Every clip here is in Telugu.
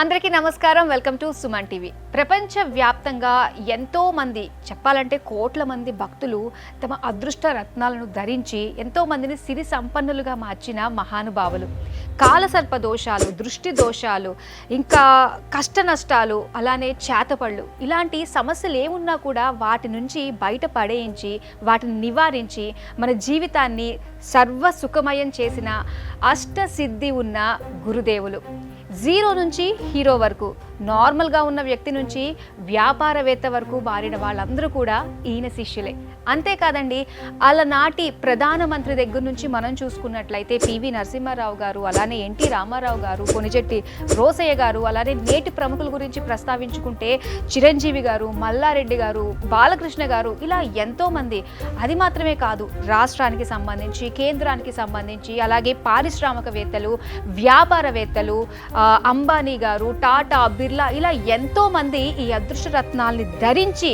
అందరికీ నమస్కారం. Welcome to Suman TV. ప్రపంచ వ్యాప్తంగా ఎంతో మంది, చెప్పాలంటే కోట్ల మంది భక్తులు తమ అదృష్ట రత్నాలను ధరించి ఎంతో మందిని సిరి సంపన్నులుగా మార్చిన మహానుభావులు. కాలసర్ప దోషాలు, దృష్టి దోషాలు, ఇంకా కష్ట నష్టాలు, అలానే చేతపళ్ళు, ఇలాంటి సమస్యలు ఏమున్నా కూడా వాటి నుంచి బయట పడేయించి వాటిని నివారించి మన జీవితాన్ని సర్వసుఖమయం చేసిన అష్టసిద్ధి ఉన్న గురుదేవులు. జీరో నుంచి హీరో వరకు, నార్మల్గా ఉన్న వ్యక్తి నుంచి వ్యాపారవేత్త వరకు మారిన వాళ్ళందరూ కూడా ఈయన శిష్యులే. అంతేకాదండి, అలనాటి ప్రధానమంత్రి దగ్గర నుంచి మనం చూసుకున్నట్లయితే పివి నరసింహారావు గారు, అలానే ఎన్టీ రామారావు గారు, కొనిజెట్టి రోసయ్య గారు, అలానే నేటి ప్రముఖుల గురించి ప్రస్తావించుకుంటే చిరంజీవి గారు, మల్లారెడ్డి గారు, బాలకృష్ణ గారు, ఇలా ఎంతోమంది. అది మాత్రమే కాదు, రాష్ట్రానికి సంబంధించి, కేంద్రానికి సంబంధించి, అలాగే పారిశ్రామికవేత్తలు, వ్యాపారవేత్తలు, అంబానీ గారు, టాటా, బిర్లా, ఇలా ఎంతో మంది ఈ అదృష్ట రత్నాల్ని ధరించి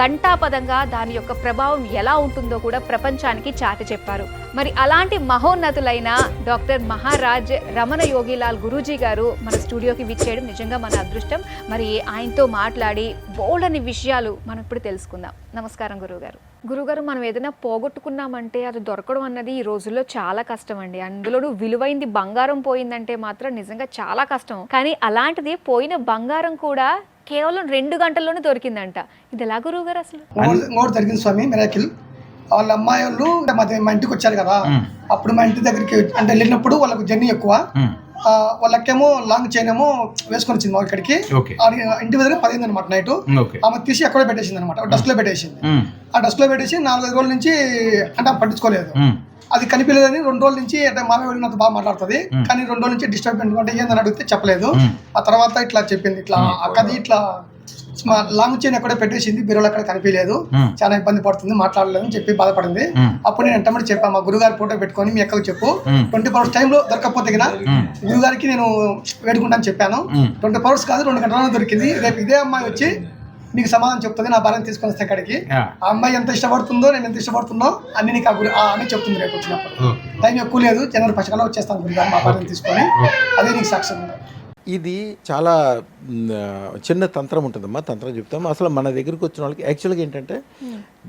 ఘంటాపదంగా దాని యొక్క ప్రభావం ఎలా ఉంటుందో కూడా ప్రపంచానికి చాటి చెప్పారు. మరి అలాంటి మహోన్నతులైన డాక్టర్ మహారాజ్ రమణ యోగిలాల్ గురూజీ గారు మన స్టూడియోకి విచ్చేయడం నిజంగా మన అదృష్టం. మరి ఆయనతో మాట్లాడి బోల్డని విషయాలు మనం ఇప్పుడు తెలుసుకుందాం. నమస్కారం గురువుగారు. గురుగారు, మనం ఏదైనా పోగొట్టుకున్నామంటే అది దొరకడం అన్నది ఈ రోజుల్లో చాలా కష్టం అండి. అందులోనూ విలువైంది బంగారం పోయిందంటే మాత్రం నిజంగా చాలా కష్టం. కానీ అలాంటిది పోయిన బంగారం కూడా కేవలం 2 గంటల్లోనే దొరికిందంట. ఇది ఎలా గురువు గారు? అసలు జరిగింది స్వామి మిరాకిల్. వాళ్ళ అమ్మాయి వాళ్ళు మా ఇంటికి వచ్చారు కదా, అప్పుడు మా ఇంటి దగ్గరికి అంటే వెళ్ళినప్పుడు వాళ్ళకు జర్నీ ఎక్కువ, వాళ్ళకేమో లాంగ్ చైన్ ఏమో వేసుకొని వచ్చింది మా ఇక్కడికి. ఇంటి దగ్గర 10 అనమాట నైట్. ఆమె తీసి ఎక్కడో పెట్టేసింది అనమాట, డస్ట్ లో పెట్టేసింది. ఆ డస్ట్ లో పెట్టేసి 4-5 రోజుల నుంచి అంటే పట్టించుకోలేదు. అది కనిపించలేదని 2 రోజుల నుంచి అంటే మామే వెళ్ళినంత బాగా మాట్లాడుతుంది, కానీ 2 రోజుల నుంచి డిస్టర్బెన్స్ అంటే ఏందని అడిగితే చెప్పలేదు. ఆ తర్వాత ఇట్లా చెప్పింది, ఇట్లా అక్కది ఇట్లా లాంగ్ చైన్ ఎక్కడో పెట్టేసింది, బీరోలో అక్కడ కనిపించలేదు, చాలా ఇబ్బంది పడుతుంది, మాట్లాడలేదు అని చెప్పి బాధపడింది. అప్పుడు నేను ఎంటమంటే చెప్పాను, మా గురుగారి ఫోటో పెట్టుకొని మీ ఎక్కడికి చెప్పు, 24 hours టైంలో దొరకకపోతే కదా గురుగారికి నేను వేడుకుంటాను చెప్పాను. 24 hours కాదు, 2 గంటలలో దొరికింది. రేపు ఇదే అమ్మాయి వచ్చి నీకు సమాధానం చెప్తుంది, నా భార్యను తీసుకొని వస్తే అక్కడికి. ఆ అమ్మాయి ఎంత ఇష్టపడుతుందో, నేను ఎంత ఇష్టపడుతుందో అన్ని నీకు ఆమె చెప్తుంది రేపు వచ్చినప్పుడు. టైం ఎక్కువ లేదు, జనవరి 1st కల్లా వచ్చేస్తాను గురుగారు మా భార్యను తీసుకొని. అదే నీకు సాక్ష్యం. ఇది చాలా చిన్న తంత్రం ఉంటుందమ్మా, తంత్రం చెప్తాము. అసలు మన దగ్గరికి వచ్చిన వాళ్ళకి యాక్చువల్గా ఏంటంటే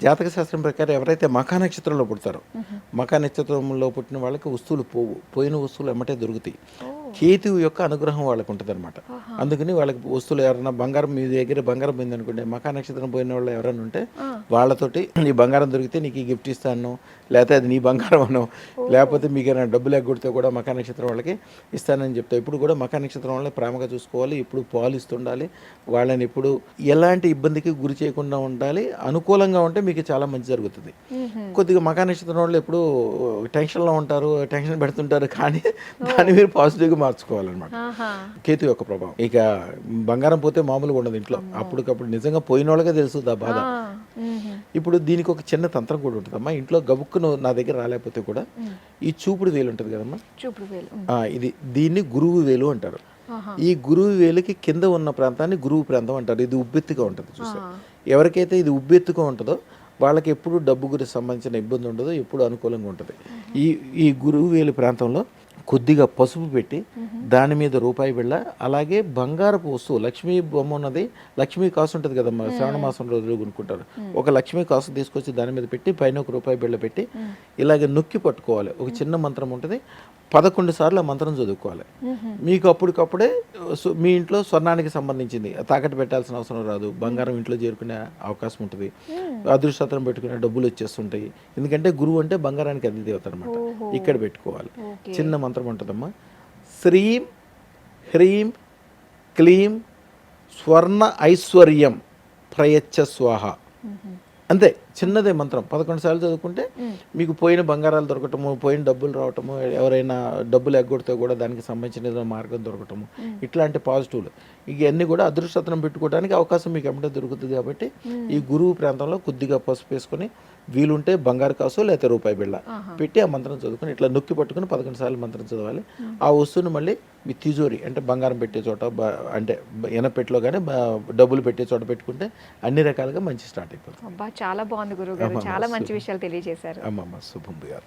జాతక శాస్త్రం ప్రకారం ఎవరైతే మఖా నక్షత్రంలో పుడతారో, మఖా నక్షత్రంలో పుట్టిన వాళ్ళకి వస్తువులు పోయిన వస్తువులు ఎమ్మటే దొరుకుతాయి. కేతువు యొక్క అనుగ్రహం వాళ్ళకు ఉంటుంది అనమాట. అందుకని వాళ్ళకి వస్తువులు ఎవరైనా బంగారం, మీ దగ్గర బంగారం పోయింది అనుకోండి, మఖా నక్షత్రం పోయిన వాళ్ళు ఎవరైనా ఉంటే వాళ్ళతోటి నీ బంగారం దొరికితే నీకు ఈ గిఫ్ట్ ఇస్తాను, లేకపోతే అది నీ బంగారం అనో, లేకపోతే మీకు ఏమైనా డబ్బులు ఎగ్గొడితే కూడా మఖా నక్షత్రం వాళ్ళకి ఇస్తానని చెప్తా. ఇప్పుడు కూడా మఖా నక్షత్రం వాళ్ళని ప్రేమగా చూసుకోవాలి, ఇప్పుడు పాలిస్తుండాలి, వాళ్ళని ఇప్పుడు ఎలాంటి ఇబ్బందికి గురి చేయకుండా ఉండాలి. అనుకూలంగా ఉంటే మీకు చాలా మంచి జరుగుతుంది. కొద్దిగా మఖా నక్షత్రం వాళ్ళు ఎప్పుడు టెన్షన్లో ఉంటారు, టెన్షన్ పెడుతుంటారు, కానీ దాన్ని మీరు పాజిటివ్గా మార్చుకోవాలన్నమాట. కేతు యొక్క ప్రభావం. ఇక బంగారం పోతే మామూలుగా ఉండదు ఇంట్లో, అప్పటికప్పుడు నిజంగా పోయిన వాళ్ళకే తెలుసు ఆ బాధ. ఇప్పుడు దీనికి ఒక చిన్న తంత్రం కూడా ఉంటుందమ్మా. ఇంట్లో గబుక్కును నా దగ్గర రాలేకపోతే కూడా ఈ చూపుడు వేలు ఉంటుంది కదమ్మా, ఇది దీన్ని గురువు వేలు అంటారు. ఈ గురువు వేలుకి కింద ఉన్న ప్రాంతాన్ని గురువు ప్రాంతం అంటారు. ఇది ఉబ్బెత్తుగా ఉంటుంది చూసారు. ఎవరికైతే ఇది ఉబ్బెత్తుగా ఉంటుందో వాళ్ళకి ఎప్పుడు డబ్బు గురించి సంబంధించిన ఇబ్బంది ఉండదు, ఎప్పుడు అనుకూలంగా ఉంటుంది. ఈ గురువు వేలు ప్రాంతంలో కొద్దిగా పసుపు పెట్టి దాని మీద రూపాయి బిళ్ళ, అలాగే బంగారపు వస్తువు, లక్ష్మీ బొమ్మ ఉన్నది, లక్ష్మీ కాసు ఉంటుంది కదమ్మా, శ్రావణ మాసం రోజులు కొనుక్కుంటారు, ఒక లక్ష్మీ కాసు తీసుకొచ్చి దాని మీద పెట్టి పైన ఒక రూపాయి బిళ్ళ పెట్టి ఇలాగే నొక్కి పట్టుకోవాలి. ఒక చిన్న మంత్రం ఉంటుంది, 11 సార్లు ఆ మంత్రం చదువుకోవాలి. మీకు అప్పటికప్పుడే మీ ఇంట్లో స్వర్ణానికి సంబంధించింది తాకట్టు పెట్టాల్సిన అవసరం రాదు, బంగారం ఇంట్లో చేరుకునే అవకాశం ఉంటుంది, అదృష్టం పెట్టుకునే డబ్బులు వచ్చేస్తుంటాయి. ఎందుకంటే గురువు అంటే బంగారానికి అధిదేవత అనమాట. ఇక్కడ పెట్టుకోవాలి. చిన్న మంత్రం ఉంటుందమ్మా, శ్రీం హ్రీం క్లీం స్వర్ణ ఐశ్వర్యం ప్రయచ్చ స్వాహ. అంతే, చిన్నదే మంత్రం. 11 సార్లు చదువుకుంటే మీకు పోయిన బంగారాలు దొరకటము, పోయిన డబ్బులు రావటము, ఎవరైనా డబ్బులు ఎగ్గొడితే కూడా దానికి సంబంధించిన ఏదైనా మార్గం దొరకటము, ఇట్లాంటి పాజిటివ్లు ఇవన్నీ కూడా అదృష్టం పెట్టుకోవడానికి అవకాశం మీకు ఎమ్మటే దొరుకుతుంది. కాబట్టి ఈ గురువు ప్రాంతంలో కొద్దిగా పసుపు వేసుకొని, వీలుంటే బంగారు కాసు లేకపోతే రూపాయి బిళ్ళ పెట్టి ఆ మంత్రం చదువుకొని ఇట్లా నొక్కి పట్టుకుని 11 సార్లు మంత్రం చదవాలి. ఆ వస్తువుని మళ్ళీ మీ తిజోరి అంటే బంగారం పెట్టే చోట, అంటే ఎనపెట్లో కానీ డబ్బులు పెట్టే చోట పెట్టుకుంటే అన్ని రకాలుగా మంచి స్టార్ట్ అయిపోతుంది. చాలా బాగుంది గురువు గారు, చాలా మంచి విషయాలు తెలియజేశారు. అమ్మమ్మ శుభం గారు.